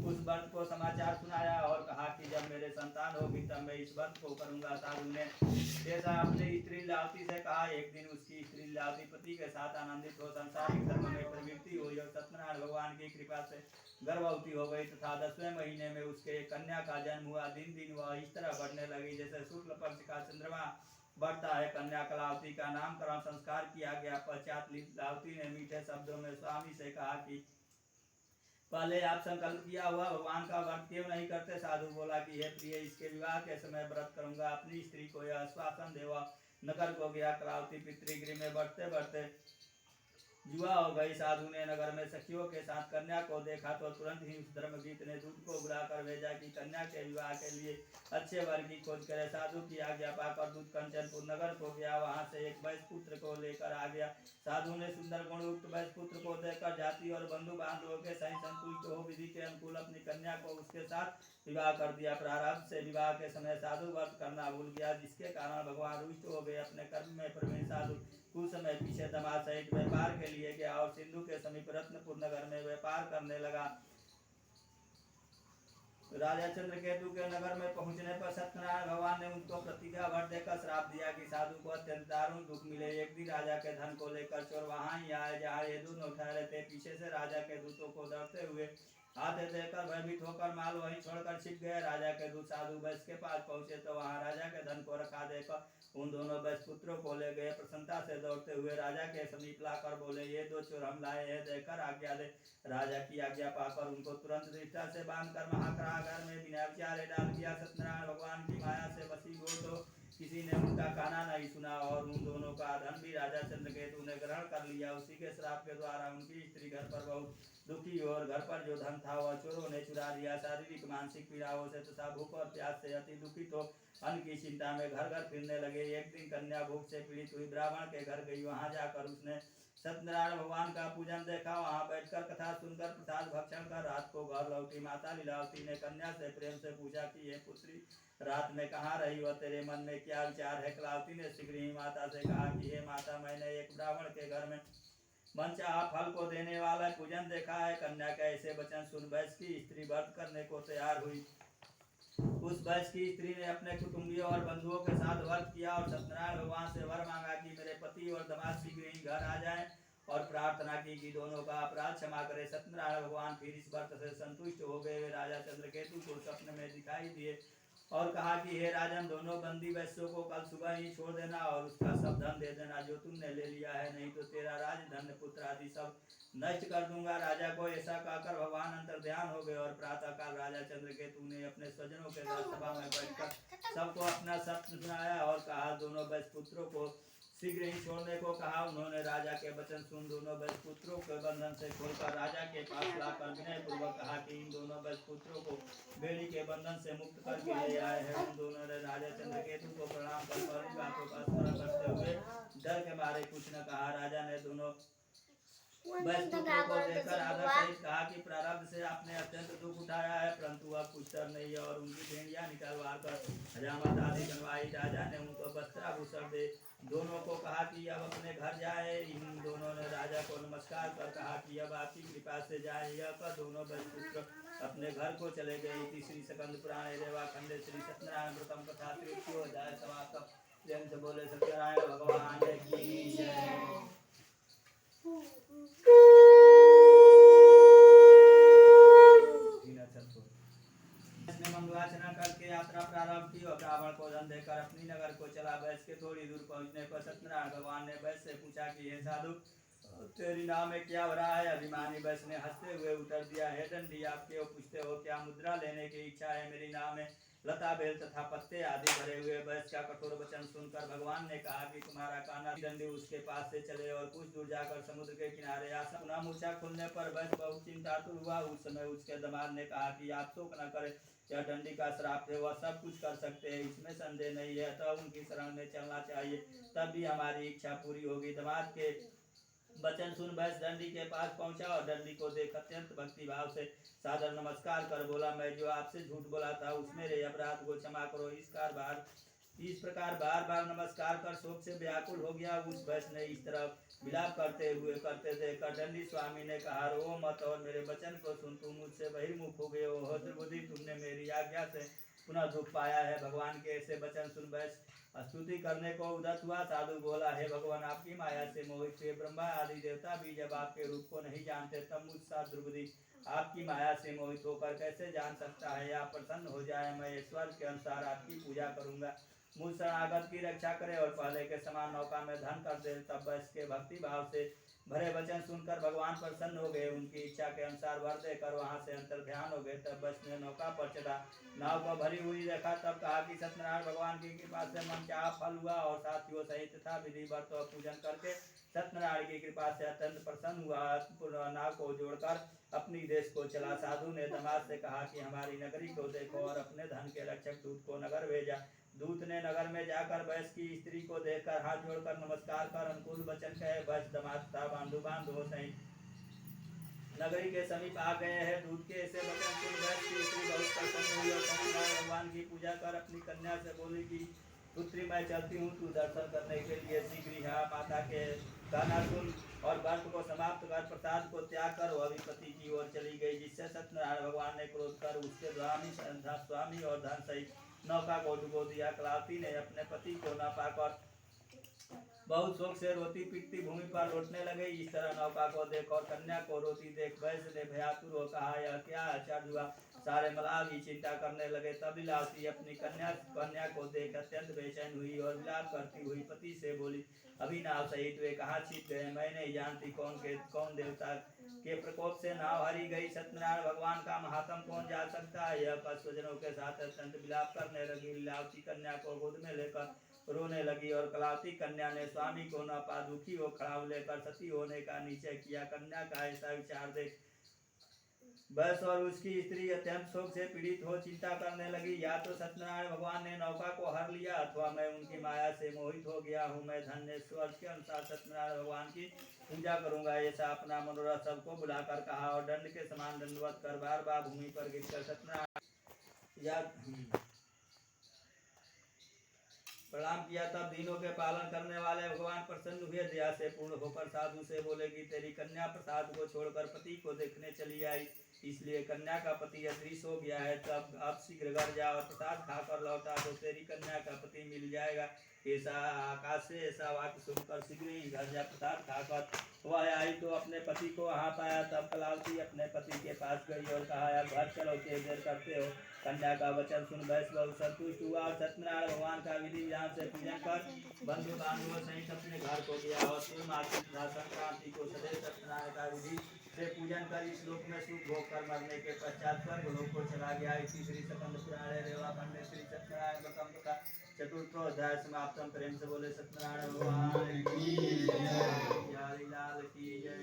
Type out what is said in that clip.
उस व्रत को समाचार सुनाया और कहा कि जब मेरे संतान होगी तब मैं इस व्रत को करूंगा। साधु ने जैसा अपनी स्त्री लीलावती से कहा, एक दिन उसकी स्त्री लीलावती पति के साथ आनंदित हो संसारिक धर्म में प्रवृत्ति हुई और सत्यनारायण भगवान की कृपा से गर्भवती हो गई तथा 10वें महीने में उसके कन्या का जन्म हुआ। दिन दिन वह इस तरह बढ़ने लगी जैसे शुक्ल पक्ष का चंद्रमा बढ़ता है। कन्या कलावती का नामकरण संस्कार किया गया। पश्चात लीलावती ने मीठे शब्दों में स्वामी से कहा कि पहले आप संकल्प किया हुआ भगवान का व्रत क्यों नहीं करते। साधु बोला कि हे प्रिय, इसके विवाह के समय व्रत करूंगा। अपनी स्त्री को यह आश्वासन देवा नगर को गया। कलावती पितृगृह में बढ़ते बढ़ते जुआ हो गई। साधु ने नगर में सखियों के साथ कन्या को देखा तो तुरंत ही उस धर्मजीत ने दूत को बुलाकर भेजा कि कन्या के विवाह के लिए अच्छे वर की खोज करे। साधु की आज्ञा पाकर दूत कंचनपुर नगर को गया। वहां से एक वैश्य पुत्र को लेकर आ गया। साधु ने सुंदर गुणयुक्त वैश्य पुत्र को देखकर जाति और बंधु बांधवों के सही संतुष्ट हो विधि के अनुकूल अपनी कन्या को उसके साथ विवाह कर दिया। प्रारब्ध से विवाह के समय साधु व्रत करना भूल गया, जिसके कारण भगवान रुष्ट हो गए। अपने कर्म में प्रवीण साधु कुछ समय पीछे दमाद सहित व्यापार के लिए गया और सिंधु के समीप रत्नपुर नगर में व्यापार करने लगा। राजा चंद्रकेतु के नगर में पहुंचने पर सत्यनारायण भगवान ने उनको प्रतिज्ञा वर देकर श्राप दिया कि साधु को अत्यंत दारुण दुख मिले। एक दिन राजा के धन को लेकर चोर वहां ही आए जहाँ ये दोनों ठहरे थे। पीछे से राजा के दूतों को डरते हुए आते देखकर भयभीत होकर माल वहीं छोड़कर छिप गए। राजा के दूत साधु वैश्य के पास पहुंचे तो वहां राजा के धन को रखा देखकर उन दोनों वैश्य पुत्रों को ले गए। प्रसन्नता से दौड़ते हुए राजा के समीप लाकर बोले, ये दो चोर हम लाए हैं, देकर आज्ञा दे। राजा की आज्ञा पाकर उनको तुरंत निष्ठा से बांधकर महाकारागार में बिना विचारे डाल दिया। सत्यनारायण भगवान की माया से वशीभूत हो किसी ने उनका कहना नहीं सुना और उन दोनों का धन भी राजा चंद्रकेतु ने ग्रहण कर लिया। उसी के श्राप के द्वारा उनकी स्त्री घर पर बहुत दुखी और घर पर जो धन था वह चोरों ने चुरा लिया। शारीरिक मानसिक पीड़ाओं से तथा भूख और प्यास से अति दुखित हो अन्न की चिंता में घर घर फिरने लगे। एक दिन कन्या भूख से पीड़ित हुई ब्राह्मण के घर गई। वहां जाकर उसने सत्यनारायण भगवान का पूजन देखा। वहां बैठकर कथा सुनकर प्रसाद भक्षण कर रात को घर लौटी। माता लीलावती ने कन्या से प्रेम से पूछा कि हे पुत्री, रात में कहाँ रही वह, तेरे मन में क्या विचार है। कलावती ने शीघ्र ही माता से कहा कि हे माता, मैंने एक ब्राह्मण के घर में मनचाहा फल को देने वाला पूजन देखा है। कन्या के ऐसे वचन सुन वैश्य की स्त्री व्रत करने को तैयार हुई। उस वैश्य की स्त्री ने अपने कुटुंबियों और बंधुओं के साथ व्रत किया और सत्यनारायण भगवान से वर मांगा कि मेरे पति और दामाद शीघ्र ही घर आ जाएं और प्रार्थना की कि दोनों का अपराध क्षमा करे। सत्यनारायण भगवान फिर इस व्रत से संतुष्ट हो गए। वे राजा चंद्रकेतु को स्वप्न में दिखाई दिए और कहा कि हे राजन, दोनों बंदी वैश्यों को कल सुबह ही छोड़ देना और उसका सब धन दे देना जो तुमने ले लिया है, नहीं तो तेरा राज धन पुत्र आदि सब नष्ट कर दूंगा। राजा को ऐसा कहकर भगवान अंतर ध्यान हो गए और प्रातः काल राजा चंद्रकेतु ने अपने स्वजनों के साथ सभा में बैठकर सबको अपना सत्य सुनाया और कहा दोनों वैश्य पुत्रों को शीघ्र ही छोड़ने को कहा। उन्होंने राजा के वचन सुन दोनों वैश्य पुत्रों के बंधन से खोलकर राजा के पास लाकर विनय पूर्वक कहा कि इन दोनों वैश्य पुत्रों को बेड़ी के बंधन से मुक्त करके ले आए हैं। उन दोनों ने राजा चंद्रकेतु को प्रणाम कर सारी बातों का स्मरण करते हुए डर के मारे कुछ न कहा। राजा ने दोनों वैश्य पुत्रों को देखकर आदर सहित कहा कि प्रारब्ध से आपने अत्यंत दुख उठाया है, परंतु अब कुछ डर नहीं है। और उनकी भेड़िया निकलवा कर हजामत आदि बनवाई। राजा ने उनको वस्त्राभूषण दे दोनों को कहा कि अब अपने घर जाए। इन दोनों ने राजा को नमस्कार कर कहा कि अब आपकी कृपा से जाए। यह कर दोनों वैश्य पुत्र अपने घर को चले गए। इति श्री स्कंद पुराणे रेवाखंडे श्री सत्यनारायण व्रतम कथा तृतीयो अध्याय समाप्त। प्रेम से बोले सत्यनारायण भगवान की जय। मंगलाचना करके यात्रा प्रारंभ की और रावण को धन देकर अपनी नगर को चला। वैश्य के थोड़ी दूर पहुंचने पर सत्यनारायण भगवान ने वैश्य से पूछा कि हे साधु, तेरी नाम में क्या हो रहा है। अभिमानी वैश्य ने हंसते हुए उत्तर दिया, हे दंडी, आप क्यों पूछते हो, क्या मुद्रा लेने की इच्छा है। मेरी नाम में लता बेल तथा पत्ते आदि भरे हुए। वैश्य का कठोर वचन सुनकर भगवान ने कहा कि तुम्हारा कहना। दंडी उसके पास से चले और कुछ दूर जाकर समुद्र के किनारे आया। पुनः मूर्छा खुलने पर वैश्य बहुत चिंतातुर हुआ। उस समय उसके दामाद ने कहा कि आप शोक न करें, यह दंडी का श्राप है, वह सब कुछ कर सकते हैं, इसमें संदेह नहीं है, तब उनकी शरण में चलना चाहिए, तब भी हमारी इच्छा पूरी होगी। दामाद के वचन सुन वैश्य दंडी के पास पहुंचा और दंडी को देख अत्यंत भक्ति भाव से सादर नमस्कार कर बोला, मैं जो आपसे झूठ बोला था उस मेरे अपराध को क्षमा करो। इस बार इस प्रकार बार बार नमस्कार कर शोक से व्याकुल हो गया उस वैश्य ने इस तरह विलाप करते देखकर दंडी स्वामी ने कहा, रो मत और मेरे वचन को सुन, तुम मुझसे बहिर्मुख हो गए हो द्रौपदी, तुमने मेरी आज्ञा से पुनः दुख पाया है। भगवान के ऐसे वचन सुन वैश्य स्तुति करने को उद्यत हुआ। साधु बोला, हे भगवान, आपकी माया से मोहित हुए ब्रह्मा आदि देवता भी जब आपके रूप को नहीं जानते, तब मुझ साथ द्रौपदी आपकी माया से मोहित होकर कैसे जान सकता है। आप प्रसन्न हो जाए, मैं ईश्वर के अनुसार आपकी पूजा करूंगा। मुझ शरणागत की रक्षा करे और पहले के समान नौका में धन कर दे। तब वैश्य के भक्ति भाव से भरे वचन सुनकर भगवान प्रसन्न हो गए, उनकी इच्छा के अनुसार वर देकर वहां से अंतर ध्यान हो गए। तब वैश्य ने नौका पर चढ़ा, नाव को भरी हुई देखा, तब कहा कि सत्यनारायण भगवान की कृपा से मन क्या फल हुआ, और साथियों सहित तथा विधि व्रत और पूजन करके सत्यनारायण की कृपा से अत्यंत प्रसन्न हुआ। नाव को जोड़कर अपनी देश को चला। साधु ने दमाद से कहा कि हमारी नगरी को देखो, और अपने धन के रक्षक दूत को नगर भेजा। दूत ने नगर में जाकर वैश्य की स्त्री को देखकर हाथ जोड़कर नमस्कार कर अनुकूल वचन कहे। वैश्य दमाद तथा बांधुओं सहित नगरी के समीप आ गए हैं। दूत के ऐसे वचन सुन वैश्य की स्त्री बहुत प्रसन्न हुई और सत्यनारायण भगवान की पूजा कर अपनी कन्या से बोली कि पुत्री, मैं चलती हूँ, तू दर्शन करने के लिए शीघ्र यहाँ माता के कहना सुन और व्रत को समाप्त कर प्रसाद को त्याग कर वह पति की ओर चली गई। जिससे सत्यनारायण भगवान ने क्रोध कर उसके स्वामी और धन सहित नौका को डुबो दिया। कलावती ने अपने पति को न पाकर बहुत शोक से रोती पीटती भूमि पर लौटने लगे। इस तरह नौका को देख और कन्या को रोती देख वैश्य ने भयातुर हो कहा, यह क्या आश्चर्य हुआ। सारे मलाह भी चिंता करने लगे। तब लीलावती अपनी कन्या को देख अत्यंत बेचैन हुई और विलाप करती हुई पति से बोली, अभी नाव सहित वे कहाँ छिप गए, मैं नहीं जानती कौन देवता के प्रकोप से नाव हरी गई। सत्यनारायण भगवान का महात्म कौन जान सकता है। यह स्वजनों के साथ अत्यंत विलाप करने लगी। लीलावती कन्या को गोद में लेकर रोने लगी और कलावती कन्या ने स्वामी को न पा दुखी हो खड़ाव लेकर सती होने का निश्चय किया। कन्या का ऐसा विचार देख वैश्य और उसकी स्त्री अत्यंत शोक से पीड़ित हो चिंता करने लगी। या तो सत्यनारायण भगवान ने नौका को हर लिया, अथवा मैं उनकी माया से मोहित हो गया हूँ। मैं धन्य स्वर के अनुसार सत्यनारायण भगवान की पूजा करूंगा। ऐसा अपना मनोरथ सबको बुलाकर कहा और दंड के समान दंडवत कर बार बार भूमि पर गिरकर सत्यनारायण प्रणाम किया। तब दीनों के पालन करने वाले भगवान प्रसन्न हुए, दया से पूर्ण होकर साधु से बोले कि तेरी कन्या प्रसाद को छोड़कर पति को देखने चली आई, इसलिए कन्या का पति अदृश्य हो गया है। तब अब शीघ्र घर जा और प्रसाद खाकर लौटा तो तेरी कन्या का पति मिल जाएगा। ऐसा आकाश से ऐसा वाक्य सुनकर शीघ्र ही घर जा प्रसाद खाकर वह आई तो अपने पति को वहाँ पाया। तब कलावती अपने पति के पास गई और कहा, अब घर चलो, क्या देर करते हो। कन्या का वचन सुन वैश्य बहुत संतुष्ट हुआ और सत्यनारायण भगवान का विधि विधान से पूजन कर बंधु बांधवों सहित अपने घर को गया। और पूर्णमासी तथा संक्रांति को सदैव सत्यनारायण का विधि से पूजन कर इस लोक में सुख भोग कर मरने के पश्चात स्वर्ग लोक को चला गया। इसी श्री स्कंद पुराणे रेवा खंडे श्री सत्यनारायण व्रतम तथा चतुर्थो अध्याय समाप्तम। प्रेम से बोले सत्यनारायण भगवान की जय, हरि लाल की जय।